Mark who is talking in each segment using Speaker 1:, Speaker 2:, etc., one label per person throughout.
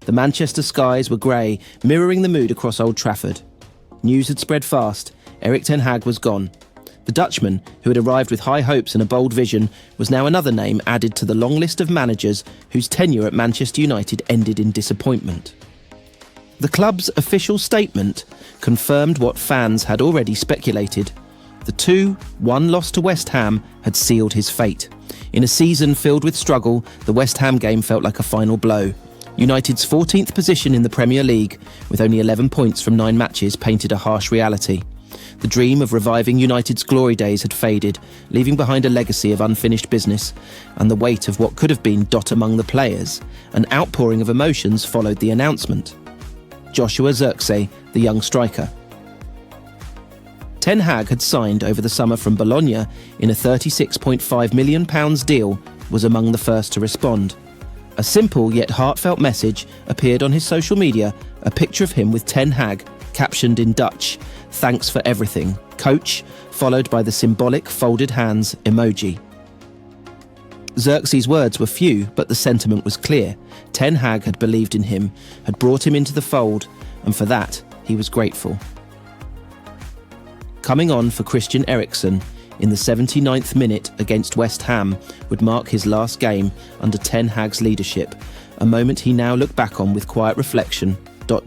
Speaker 1: The Manchester skies were grey, mirroring the mood across Old Trafford. News had spread fast. Erik ten Hag was gone. The Dutchman, who had arrived with high hopes and a bold vision, was now another name added to the long list of managers whose tenure at Manchester United ended in disappointment. The club's official statement confirmed what fans had already speculated. The 2-1 loss to West Ham had sealed his fate. In a season filled with struggle, the West Ham game felt like a final blow. United's 14th position in the Premier League, with only 11 points from 9 matches, painted a harsh reality. The dream of reviving United's glory days had faded, leaving behind a legacy of unfinished business, and the weight of what could have been dot among the players. An outpouring of emotions followed the announcement. Joshua Zirkzee, the young striker. Ten Hag had signed over the summer from Bologna in a £36.5 million deal, was among the first to respond. A simple yet heartfelt message appeared on his social media, a picture of him with Ten Hag, captioned in Dutch, "Thanks for everything, coach," followed by the symbolic folded hands emoji. Zirkzee's words were few, but the sentiment was clear. Ten Hag had believed in him, had brought him into the fold, and for that, he was grateful. Coming on for Christian Eriksen in the 79th minute against West Ham would mark his last game under Ten Hag's leadership, a moment he now looked back on with quiet reflection.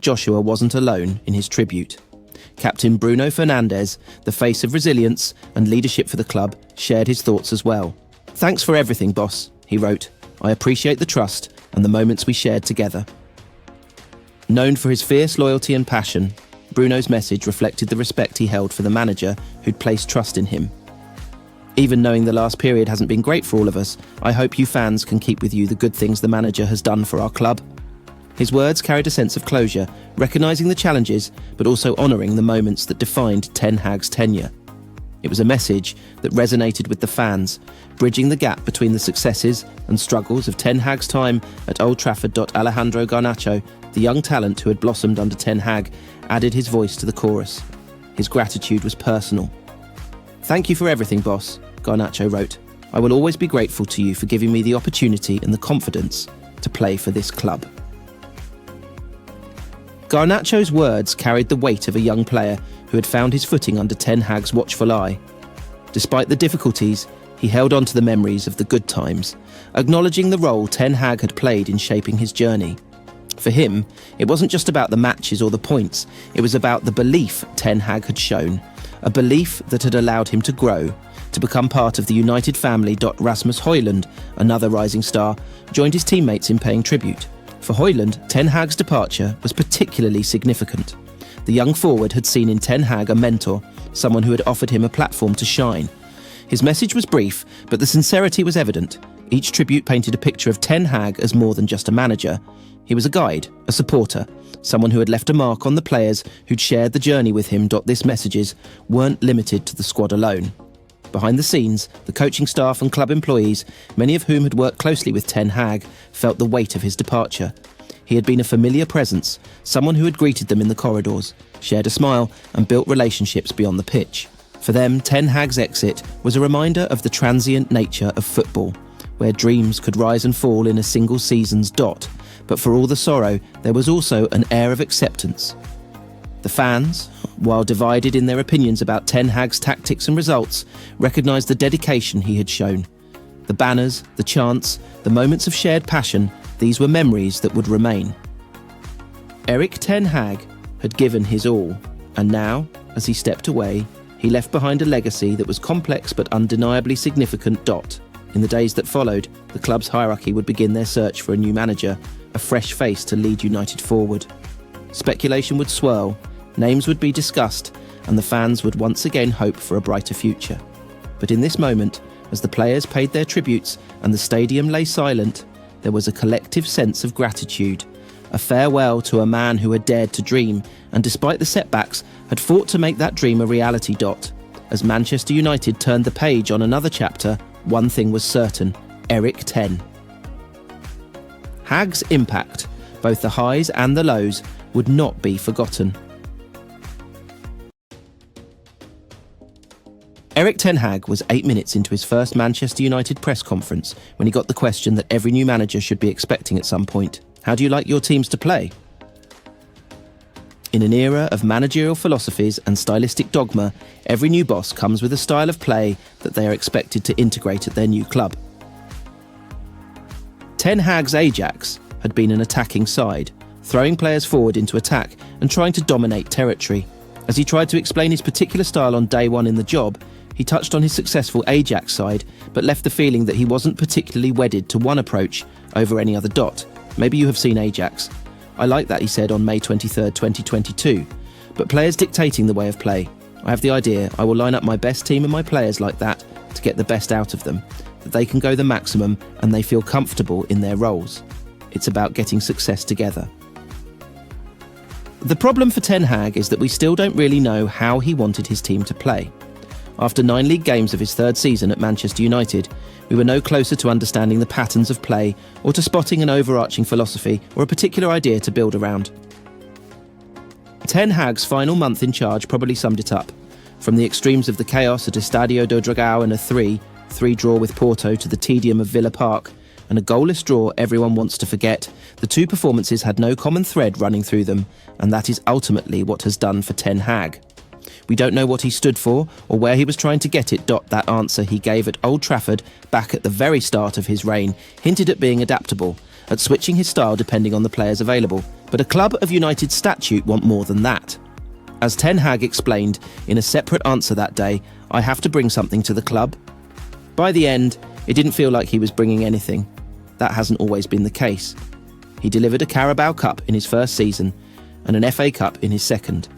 Speaker 1: Joshua wasn't alone in his tribute. Captain Bruno Fernandes, the face of resilience and leadership for the club, shared his thoughts as well. "Thanks for everything, boss," he wrote. "I appreciate the trust and the moments we shared together." Known for his fierce loyalty and passion, Bruno's message reflected the respect he held for the manager who'd placed trust in him. "Even knowing the last period hasn't been great for all of us, I hope you fans can keep with you the good things the manager has done for our club." His words carried a sense of closure, recognising the challenges, but also honouring the moments that defined Ten Hag's tenure. It was a message that resonated with the fans, bridging the gap between the successes and struggles of Ten Hag's time at Old Trafford. Alejandro Garnacho, the young talent who had blossomed under Ten Hag, added his voice to the chorus. His gratitude was personal. "Thank you for everything, boss," Garnacho wrote. "I will always be grateful to you for giving me the opportunity and the confidence to play for this club." Garnacho's words carried the weight of a young player who had found his footing under Ten Hag's watchful eye. Despite the difficulties, he held on to the memories of the good times, acknowledging the role Ten Hag had played in shaping his journey. For him, it wasn't just about the matches or the points, it was about the belief Ten Hag had shown, a belief that had allowed him to grow, to become part of the United family. Rasmus Højlund, another rising star, joined his teammates in paying tribute. For Højlund, Ten Hag's departure was particularly significant. The young forward had seen in Ten Hag a mentor, someone who had offered him a platform to shine. His message was brief, but the sincerity was evident. Each tribute painted a picture of Ten Hag as more than just a manager. He was a guide, a supporter, someone who had left a mark on the players who'd shared the journey with him. These messages weren't limited to the squad alone. Behind the scenes, the coaching staff and club employees, many of whom had worked closely with Ten Hag, felt the weight of his departure. He had been a familiar presence, someone who had greeted them in the corridors, shared a smile and built relationships beyond the pitch. For them, Ten Hag's exit was a reminder of the transient nature of football, where dreams could rise and fall in a single season's dot. But for all the sorrow, there was also an air of acceptance. The fans, while divided in their opinions about Ten Hag's tactics and results, recognised the dedication he had shown. The banners, the chants, the moments of shared passion, these were memories that would remain. Erik ten Hag had given his all, and now, as he stepped away, he left behind a legacy that was complex but undeniably significant. In the days that followed, the club's hierarchy would begin their search for a new manager, a fresh face to lead United forward. Speculation would swirl, names would be discussed, and the fans would once again hope for a brighter future. But in this moment, as the players paid their tributes and the stadium lay silent, there was a collective sense of gratitude, a farewell to a man who had dared to dream and, despite the setbacks, had fought to make that dream a reality. As Manchester United turned the page on another chapter, one thing was certain: Erik ten Hag's impact, both the highs and the lows, would not be forgotten. Erik ten Hag was 8 minutes into his first Manchester United press conference when he got the question that every new manager should be expecting at some point. How do you like your teams to play? In an era of managerial philosophies and stylistic dogma, every new boss comes with a style of play that they are expected to integrate at their new club. Ten Hag's Ajax had been an attacking side, throwing players forward into attack and trying to dominate territory. As he tried to explain his particular style on day one in the job, he touched on his successful Ajax side, but left the feeling that he wasn't particularly wedded to one approach over any other dot. Maybe you have seen Ajax. I like that, he said on May 23, 2022. But players dictating the way of play. I have the idea I will line up my best team and my players like that to get the best out of them, that they can go the maximum and they feel comfortable in their roles. It's about getting success together. The problem for Ten Hag is that we still don't really know how he wanted his team to play. After 9 league games of his third season at Manchester United, we were no closer to understanding the patterns of play or to spotting an overarching philosophy or a particular idea to build around. Ten Hag's final month in charge probably summed it up. From the extremes of the chaos at Estadio do Dragão and a 3-3 draw with Porto to the tedium of Villa Park and a goalless draw everyone wants to forget, the two performances had no common thread running through them, and that is ultimately what has done for Ten Hag. We don't know what he stood for or where he was trying to get it. That answer he gave at Old Trafford back at the very start of his reign hinted at being adaptable, at switching his style depending on the players available. But a club of United statute want more than that. As Ten Hag explained in a separate answer that day, I have to bring something to the club. By the end, it didn't feel like he was bringing anything. That hasn't always been the case. He delivered a Carabao Cup in his first season and an FA Cup in his second.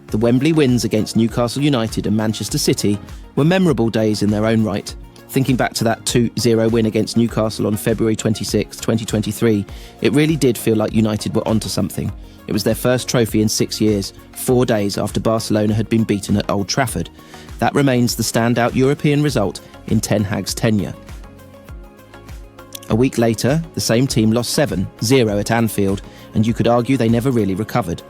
Speaker 1: The Wembley wins against Newcastle United and Manchester City were memorable days in their own right. Thinking back to that 2-0 win against Newcastle on February 26, 2023, it really did feel like United were onto something. It was their first trophy in 6 years, 4 days after Barcelona had been beaten at Old Trafford. That remains the standout European result in Ten Hag's tenure. A week later, the same team lost 7-0 at Anfield, and you could argue they never really recovered.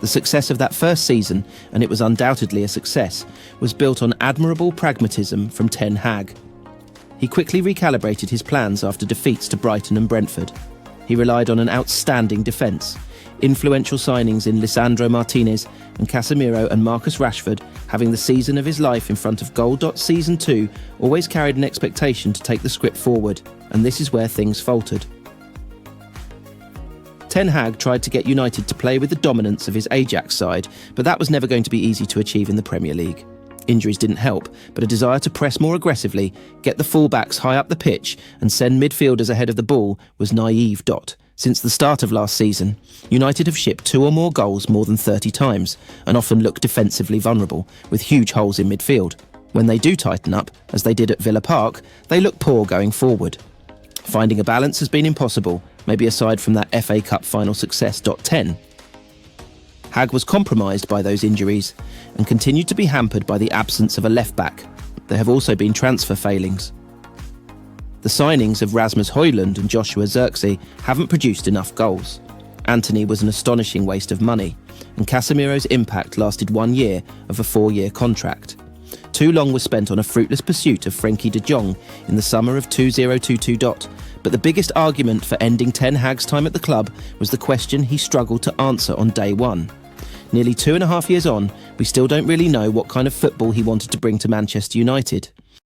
Speaker 1: The success of that first season, and it was undoubtedly a success, was built on admirable pragmatism from Ten Hag. He quickly recalibrated his plans after defeats to Brighton and Brentford. He relied on an outstanding defence, influential signings in Lisandro Martinez and Casemiro and Marcus Rashford having the season of his life in front of goal. Season 2 always carried an expectation to take the script forward, and this is where things faltered. Ten Hag tried to get United to play with the dominance of his Ajax side, but that was never going to be easy to achieve in the Premier League. Injuries didn't help, but a desire to press more aggressively, get the fullbacks high up the pitch and send midfielders ahead of the ball was naive. Since the start of last season, United have shipped 2 or more goals more than 30 times and often look defensively vulnerable, with huge holes in midfield. When they do tighten up, as they did at Villa Park, they look poor going forward. Finding a balance has been impossible, maybe aside from that FA Cup final success. 10. Hag was compromised by those injuries and continued to be hampered by the absence of a left-back. There have also been transfer failings. The signings of Rasmus Højlund and Joshua Zirkzee haven't produced enough goals. Antony was an astonishing waste of money, and Casemiro's impact lasted 1 year of a 4-year contract. Too long was spent on a fruitless pursuit of Frenkie de Jong in the summer of 2022. But the biggest argument for ending Ten Hag's time at the club was the question he struggled to answer on day one. Nearly 2.5 years on, we still don't really know what kind of football he wanted to bring to Manchester United.